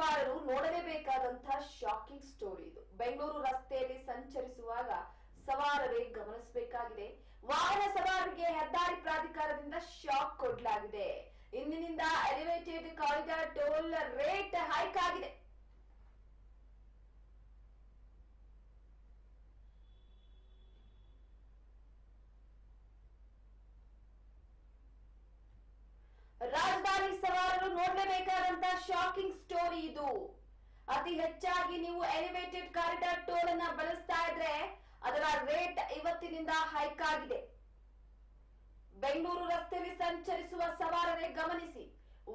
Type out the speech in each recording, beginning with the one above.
ಸವಾರರು ನೋಡಲೇಬೇಕಾದಂತಹ shocking story ಇದು. ಬೆಂಗಳೂರು ರಸ್ತೆಯಲ್ಲಿ ಸಂಚರಿಸುವಾಗ ಸವಾರರೇ ಗಮನಿಸಬೇಕಾಗಿದೆ. ವಾಹನ ಸವಾರರಿಗೆ ಹೆದ್ದಾರಿ ಪ್ರಾಧಿಕಾರದಿಂದ ಶಾಕ್ ಕೊಡಲಾಗಿದೆ. ಇಂದಿನಿಂದ elevated corridor toll rate hike ಆಗಿದೆ. ರಾಜಧಾನಿ ಸವಾರರು ನೋಡಲೇಬೇಕಾದಂತಹ ಶಾಕಿಂಗ್ ಸ್ಟೋರಿ ಇದು. ಅತಿ ಹೆಚ್ಚಾಗಿ ನೀವು ಎಲಿವೇಟೆಡ್ ಕಾರಿಡಾರ್ ಟೋಲ್ ಅನ್ನ ಬಳಸ್ತಾ ಇದ್ರೆ ಅದರ ರೇಟ್ ಇವತ್ತಿನಿಂದ ಹೈಕ್ ಆಗಿದೆ. ಬೆಂಗಳೂರು ರಸ್ತೆಯಲ್ಲಿ ಸಂಚರಿಸುವ ಸವಾರರೇ ಗಮನಿಸಿ,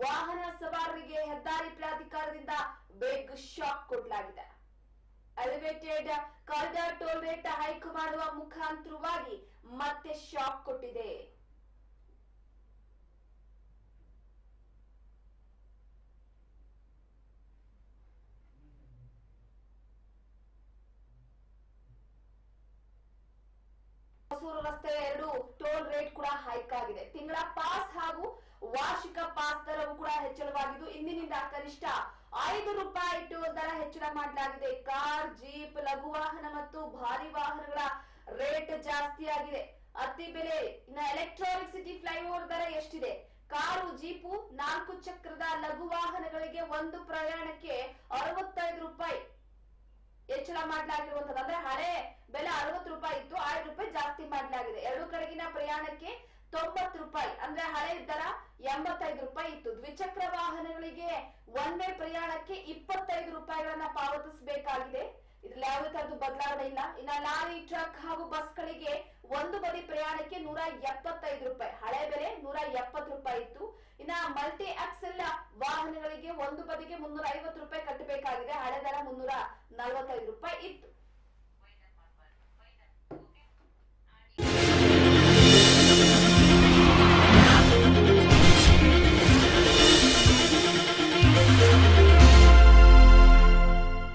ವಾಹನ ಸವಾರರಿಗೆ ಹೆದ್ದಾರಿ ಪ್ರಾಧಿಕಾರದಿಂದ ಬಿಗ್ ಶಾಕ್ ಕೊಡಲಾಗಿದೆ. Elevated corridor toll rate hike ಮಾಡುವ ಮುಖಾಂತರವಾಗಿ ಮತ್ತೆ ಶಾಕ್ ಕೊಟ್ಟಿದೆ. ಹೊಸೂರು ರಸ್ತೆ 2 ಟೋಲ್ ರೇಟ್ ಕೂಡ ಹೈಕ್ ಆಗಿದೆ. ತಿಂಗಳ ಪಾಸ್ ಹಾಗೂ ವಾರ್ಷಿಕ ಪಾಸ್ ದರವು ಕೂಡ ಹೆಚ್ಚಳವಾಗಿದ್ದು ಇಂದಿನಿಂದ ಕನಿಷ್ಠ ₹5 ಟೋಲ್ ದರ ಹೆಚ್ಚಳ ಮಾಡಲಾಗಿದೆ. ಕಾರ್, ಜೀಪ್, ಲಘು ವಾಹನ ಮತ್ತು ಭಾರಿ ವಾಹನಗಳ ರೇಟ್ ಜಾಸ್ತಿ ಆಗಿದೆ. ಅತಿ ಬೆಲೆ ಇನ್ನು ಎಲೆಕ್ಟ್ರಾನಿಕ್ ಸಿಟಿ ಫ್ಲೈಓವರ್ ದರ ಎಷ್ಟಿದೆ? ಕಾರು, ಜೀಪು, 4 ಚಕ್ರದ ಲಘು ವಾಹನಗಳಿಗೆ ಒಂದು ಪ್ರಯಾಣಕ್ಕೆ ₹65 ಹೆಚ್ಚಳ ಮಾಡಲಾಗಿರುವಂತದ್ದು. ಅಂದ್ರೆ ಹಳೆ ಬೆಲೆ ₹60 ಇತ್ತು, ₹5 ಜಾಸ್ತಿ ಮಾಡಲಾಗಿದೆ. ಎರಡು ಕಡೆಗಿನ ಪ್ರಯಾಣಕ್ಕೆ ₹90, ಅಂದ್ರೆ ಹಳೆ ದರ ₹85 ಇತ್ತು. ದ್ವಿಚಕ್ರ ವಾಹನಗಳಿಗೆ ಒಂದೇ ಪ್ರಯಾಣಕ್ಕೆ ₹25 ಪಾವತಿಸಬೇಕಾಗಿದೆ. ಇದ್ರಲ್ಲಿ ಯಾವುದೇ ತರದ್ದು ಬದಲಾವಣೆ ಇಲ್ಲ. ಇನ್ನ ಲಾರಿ, ಟ್ರಕ್ ಹಾಗೂ ಬಸ್ಗಳಿಗೆ ಒಂದು ಬದಿ ಪ್ರಯಾಣಕ್ಕೆ ₹175, ಹಳೆ ಬೆಲೆ ₹170 ಇತ್ತು. ಇನ್ನ ಮಲ್ಟಿ ಆಕ್ಸೆಲ್ ವಾಹನಗಳಿಗೆ ಒಂದು ಬದಿಗೆ ₹350 ಕಟ್ಟಬೇಕಾಗಿದೆ, ಹಳೆ ದರ ₹345.